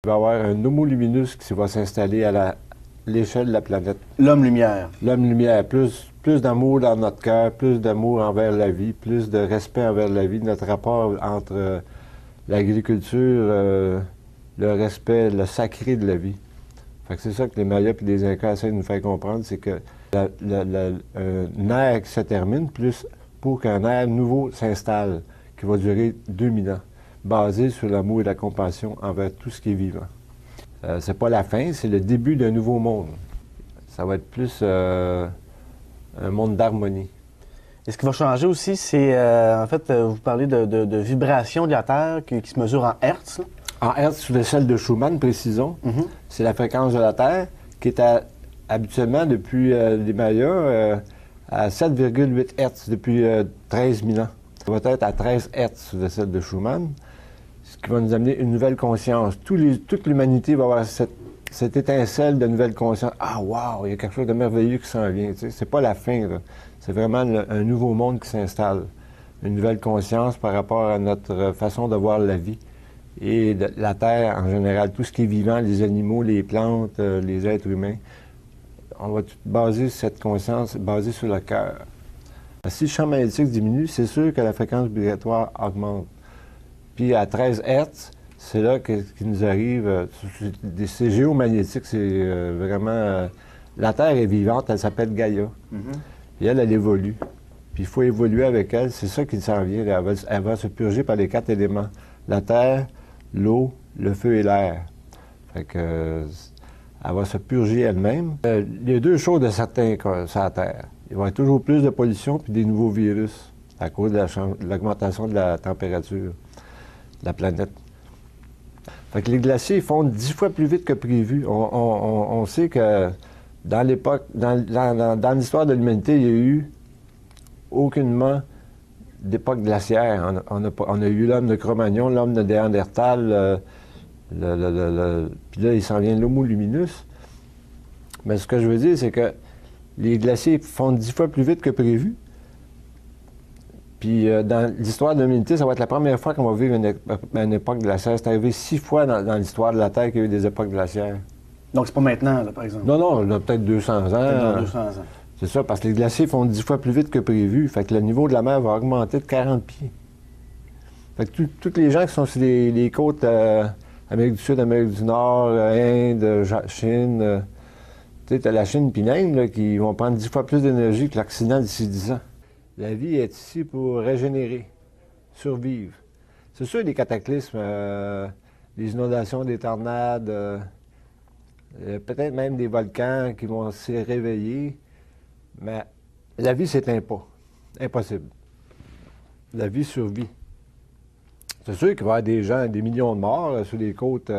Il va y avoir un homo luminus qui va s'installer à l'échelle de la planète. L'homme-lumière. L'homme-lumière, plus d'amour dans notre cœur, plus d'amour envers la vie, plus de respect envers la vie, notre rapport entre l'agriculture, le respect, le sacré de la vie. Fait que c'est ça que les Mayas et les Incas essaient de nous faire comprendre, c'est que une ère qui se termine, plus pour qu'un ère nouveau s'installe, qui va durer 2000 ans, basé sur l'amour et la compassion envers tout ce qui est vivant. C'est pas la fin, c'est le début d'un nouveau monde. Ça va être plus un monde d'harmonie. Et ce qui va changer aussi, c'est, en fait, vous parlez de vibration de la Terre qui se mesure en hertz. Là. En hertz, sur l'échelle de Schumann, précisons, c'est la fréquence de la Terre qui est habituellement, depuis les Mayas, à 7,8 Hertz depuis 13 000 ans. Ça va être à 13 Hertz sur l'échelle de Schumann, ce qui va nous amener une nouvelle conscience. Toute l'humanité va avoir cette étincelle de nouvelle conscience. Ah, wow, il y a quelque chose de merveilleux qui s'en vient. Tu sais, c'est pas la fin, là. C'est vraiment un nouveau monde qui s'installe. Une nouvelle conscience par rapport à notre façon de voir la vie. Et la Terre, en général, tout ce qui est vivant, les animaux, les plantes, les êtres humains, on va baser cette conscience basée sur le cœur. Si le champ magnétique diminue, c'est sûr que la fréquence vibratoire augmente. Puis à 13 Hertz, c'est là qu'il nous arrive, c'est géomagnétique, c'est vraiment... la Terre est vivante, elle s'appelle Gaïa. Et elle évolue. Puis il faut évoluer avec elle, c'est ça qui s'en vient. Elle va se purger par les 4 éléments. La terre, l'eau, le feu et l'air. Fait que, elle va se purger elle-même. Il y a 2 choses de certains sur la Terre. Il va y avoir toujours plus de pollution puis des nouveaux virus à cause de l'augmentation de la température de la planète. Fait que les glaciers fondent 10 fois plus vite que prévu. On sait que dans l'histoire de l'humanité, il y a eu aucunement d'époque glaciaire. On a eu l'homme de Cro-Magnon, l'homme de Néandertal, puis là, il s'en vient l'homo luminus. Mais ce que je veux dire, c'est que les glaciers fondent 10 fois plus vite que prévu. Puis dans l'histoire de l'humanité, ça va être la première fois qu'on va vivre une époque glaciaire. C'est arrivé 6 fois dans l'histoire de la Terre qu'il y a eu des époques glaciaires. Donc c'est pas maintenant, là, par exemple? Non, on a peut-être 200 ans. Peut-être dans 200 ans. C'est ça, parce que les glaciers fondent 10 fois plus vite que prévu. Fait que le niveau de la mer va augmenter de 40 pieds. Fait que tous les gens qui sont sur les côtes Amérique du Sud, Amérique du Nord, Inde, Chine, tu sais, t'as la Chine puis l'Inde là, qui vont prendre 10 fois plus d'énergie que l'Occident d'ici 10 ans. La vie est ici pour régénérer, survivre. C'est sûr, les cataclysmes, les inondations, des tornades, peut-être même des volcans qui vont se réveiller, mais la vie s'éteint pas. Impossible. La vie survit. C'est sûr qu'il va y avoir des gens, des millions de morts sur les côtes,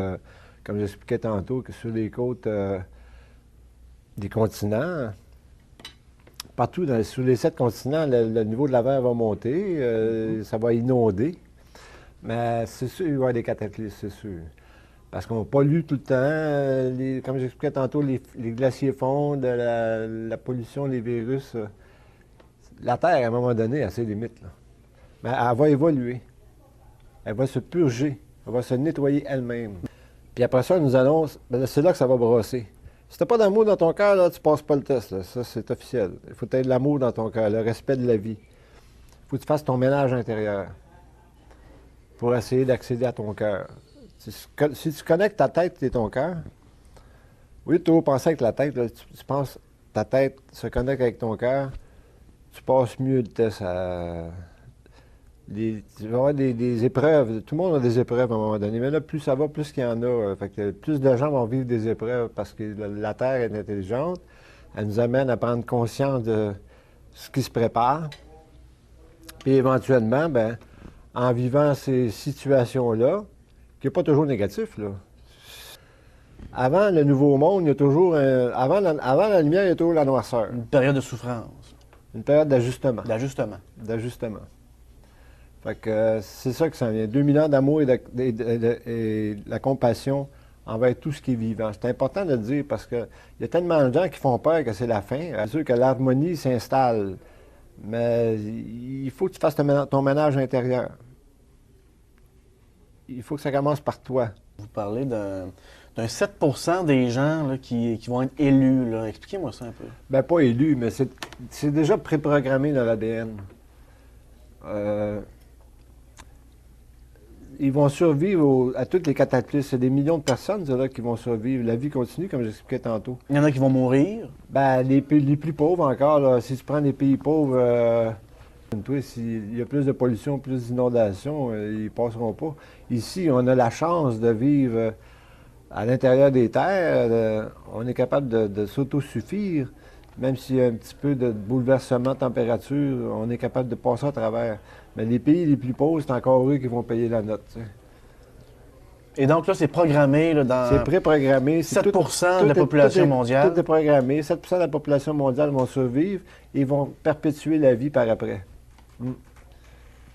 comme j'expliquais tantôt, que sur les côtes des continents. Partout, sur les 7 continents, le niveau de la mer va monter, ça va inonder. Mais c'est sûr qu'il va y avoir des cataclysmes, c'est sûr. Parce qu'on pollue tout le temps. Comme j'expliquais tantôt, les glaciers fondent, la pollution, les virus. La Terre, à un moment donné, a ses limites. Là. Mais elle va évoluer. Elle va se purger. Elle va se nettoyer elle-même. Puis après ça, c'est là que ça va brosser. Si t'as pas d'amour dans ton cœur, là, tu passes pas le test. Là. Ça, c'est officiel. Il faut avoir de l'amour dans ton cœur, le respect de la vie. Il faut que tu fasses ton ménage intérieur pour essayer d'accéder à ton cœur. Si tu connectes ta tête et ton cœur, au lieu de toujours penser avec la tête, là, tu penses, ta tête se connecte avec ton cœur, tu passes mieux le test. Tu vas avoir des épreuves. Tout le monde a des épreuves à un moment donné. Mais là, plus ça va, plus qu'il y en a. Fait que plus de gens vont vivre des épreuves parce que la Terre est intelligente. Elle nous amène à prendre conscience de ce qui se prépare. Puis éventuellement, ben, en vivant ces situations-là, qui n'est pas toujours négatif, là. Avant le Nouveau Monde, il y a toujours avant la lumière, il y a toujours la noirceur. Une période de souffrance. Une période d'ajustement. D'ajustement. Fait que c'est ça que ça vient. 2000 ans d'amour et de la compassion envers tout ce qui est vivant. C'est important de le dire parce qu'il y a tellement de gens qui font peur que c'est la fin. C'est sûr que l'harmonie s'installe, mais il faut que tu fasses ton ménage intérieur. Il faut que ça commence par toi. Vous parlez d'un 7 des gens là, qui vont être élus. Là. Expliquez-moi ça un peu. Bien, pas élus, mais c'est déjà préprogrammé dans l'ADN. Ils vont survivre à toutes les cataclysmes. C'est des millions de personnes là, qui vont survivre. La vie continue, comme j'expliquais tantôt. Il y en a qui vont mourir. Ben, les plus pauvres encore, là, si tu prends les pays pauvres, s'il y a plus de pollution, plus d'inondations, ils ne passeront pas. Ici, on a la chance de vivre à l'intérieur des terres. On est capable de s'autosuffire. Même s'il y a un petit peu de bouleversement de température, on est capable de passer à travers. Mais les pays les plus pauvres, c'est encore eux qui vont payer la note. T'sais. Et donc là, c'est programmé là, dans... C'est préprogrammé. 7 de la population mondiale. Tout est programmé. 7 de la population mondiale vont survivre et vont perpétuer la vie par après.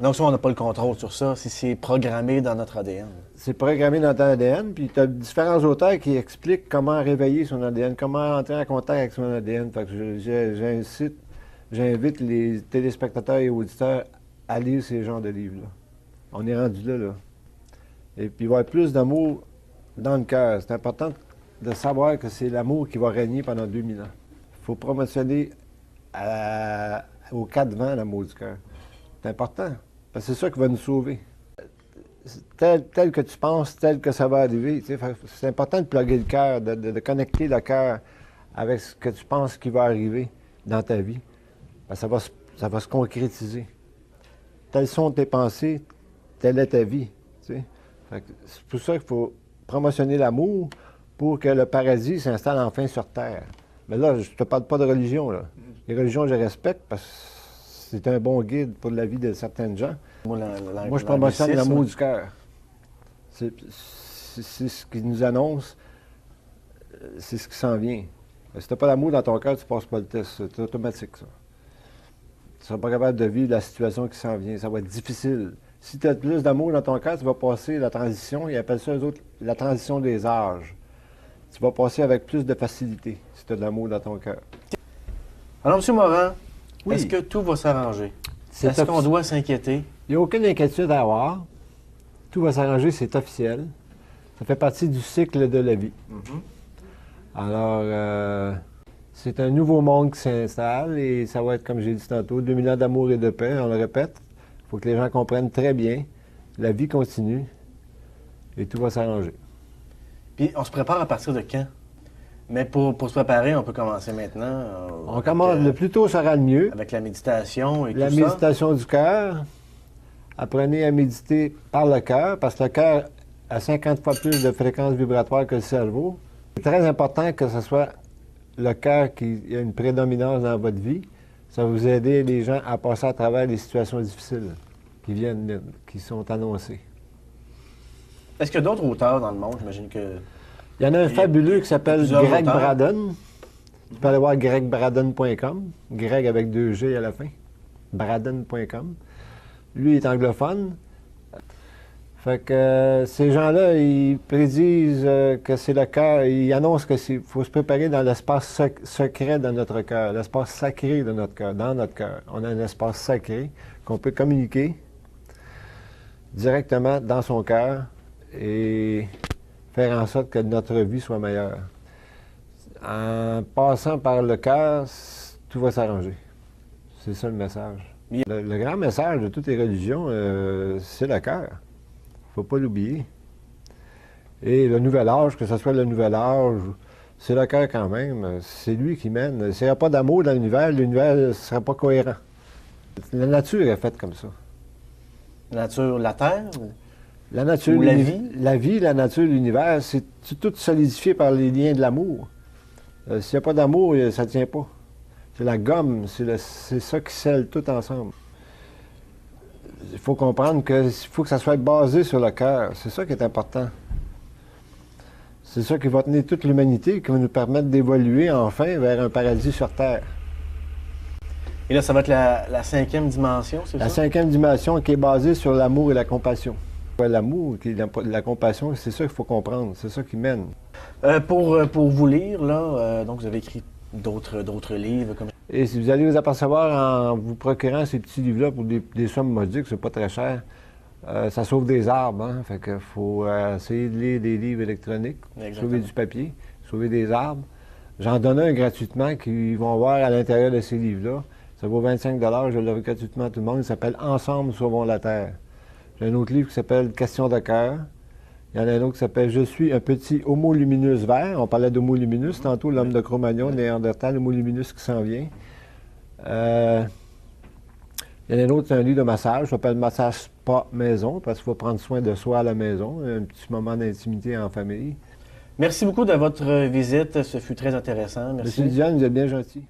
Donc ça, on n'a pas le contrôle sur ça, si c'est programmé dans notre ADN. C'est programmé dans ton ADN, puis tu as différents auteurs qui expliquent comment réveiller son ADN, comment entrer en contact avec son ADN. Fait que j'invite les téléspectateurs et auditeurs à lire ces genres de livres-là. On est rendu là. Et puis il va y avoir plus d'amour dans le cœur. C'est important de savoir que c'est l'amour qui va régner pendant 2000 ans. Il faut promotionner aux quatre vents l'amour du cœur. C'est important, parce que c'est ça qui va nous sauver. Tel que tu penses, tel que ça va arriver. C'est important de plugger le cœur, de connecter le cœur avec ce que tu penses qui va arriver dans ta vie. Parce que ça va se concrétiser. Telles sont tes pensées, telle est ta vie. C'est pour ça qu'il faut promotionner l'amour pour que le paradis s'installe enfin sur Terre. Mais là, je ne te parle pas de religion. Là. Les religions, je respecte parce que c'est un bon guide pour la vie de certaines gens. Moi, je promotionne l'amour du cœur. C'est ce qui nous annonce, c'est ce qui s'en vient. Si tu n'as pas l'amour dans ton cœur, tu ne passes pas le test. C'est automatique, ça. Tu ne seras pas capable de vivre la situation qui s'en vient. Ça va être difficile. Si tu as plus d'amour dans ton cœur, tu vas passer la transition. Ils appellent ça, eux autres, la transition des âges. Tu vas passer avec plus de facilité si tu as de l'amour dans ton cœur. Alors, M. Morin, oui. Est-ce que tout va s'arranger? Est-ce qu'on doit s'inquiéter? Il n'y a aucune inquiétude à avoir. Tout va s'arranger, c'est officiel. Ça fait partie du cycle de la vie. Alors, c'est un nouveau monde qui s'installe et ça va être, comme j'ai dit tantôt, 2000 ans d'amour et de paix, on le répète. Il faut que les gens comprennent très bien. La vie continue et tout va s'arranger. Puis, on se prépare à partir de quand? Mais pour se préparer, on peut commencer maintenant. On commence, le plus tôt sera le mieux. Avec la méditation et tout ça. La méditation du cœur. Apprenez à méditer par le cœur, parce que le cœur a 50 fois plus de fréquences vibratoires que le cerveau. C'est très important que ce soit le cœur qui ait une prédominance dans votre vie. Ça va vous aider, les gens, à passer à travers les situations difficiles qui sont annoncées. Est-ce qu'il y a d'autres auteurs dans le monde? J'imagine que... Il y en a un fabuleux qui s'appelle Greg Braden. Tu peux aller voir gregbraden.com. Greg avec 2 G à la fin. Braden.com. Lui, il est anglophone. Fait que ces gens-là, ils prédisent que c'est le cœur. Ils annoncent qu'il faut se préparer dans l'espace secret de notre cœur, l'espace sacré de notre cœur, dans notre cœur. On a un espace sacré qu'on peut communiquer directement dans son cœur et faire en sorte que notre vie soit meilleure. En passant par le cœur, tout va s'arranger. C'est ça le message. Le grand message de toutes les religions, c'est le cœur. Il ne faut pas l'oublier. Et le nouvel âge, que ce soit le nouvel âge, c'est le cœur quand même. C'est lui qui mène. S'il n'y a pas d'amour dans l'univers ne serait pas cohérent. La nature est faite comme ça. La nature, la Terre? La nature, ou la vie? La vie, la nature, l'univers, c'est tout solidifié par les liens de l'amour. S'il n'y a pas d'amour, ça ne tient pas. C'est la gomme, c'est ça qui scelle tout ensemble. Il faut comprendre qu'il faut que ça soit basé sur le cœur. C'est ça qui est important. C'est ça qui va tenir toute l'humanité, qui va nous permettre d'évoluer enfin vers un paradis sur Terre. Et là, ça va être la 5e dimension, c'est ça? La 5e dimension qui est basée sur l'amour et la compassion. L'amour et la compassion, c'est ça qu'il faut comprendre. C'est ça qui mène. Pour vous lire, là, donc vous avez écrit d'autres livres. Et si vous allez vous apercevoir en vous procurant ces petits livres-là pour des sommes modiques, c'est pas très cher, Ça sauve des arbres, hein? Fait qu'il faut essayer de lire des livres électroniques, Exactement. sauver du papier, sauver des arbres. J'en donne un gratuitement qu'ils vont voir à l'intérieur de ces livres-là. Ça vaut 25 je l'offre gratuitement à tout le monde. Il s'appelle Ensemble, sauvons la Terre. J'ai un autre livre qui s'appelle Question de cœur. Il y en a un autre qui s'appelle Je suis un petit Homo luminus vert. On parlait d'Homo luminus tantôt, l'homme de Cro-Magnon, Néandertal, Homo luminus qui s'en vient. Il y en a un autre, c'est un livre de massage, ça s'appelle Massage Spa Maison, parce qu'il faut prendre soin de soi à la maison, un petit moment d'intimité en famille. Merci beaucoup de votre visite. Ce fut très intéressant. Merci. Monsieur Diane, vous êtes bien gentil.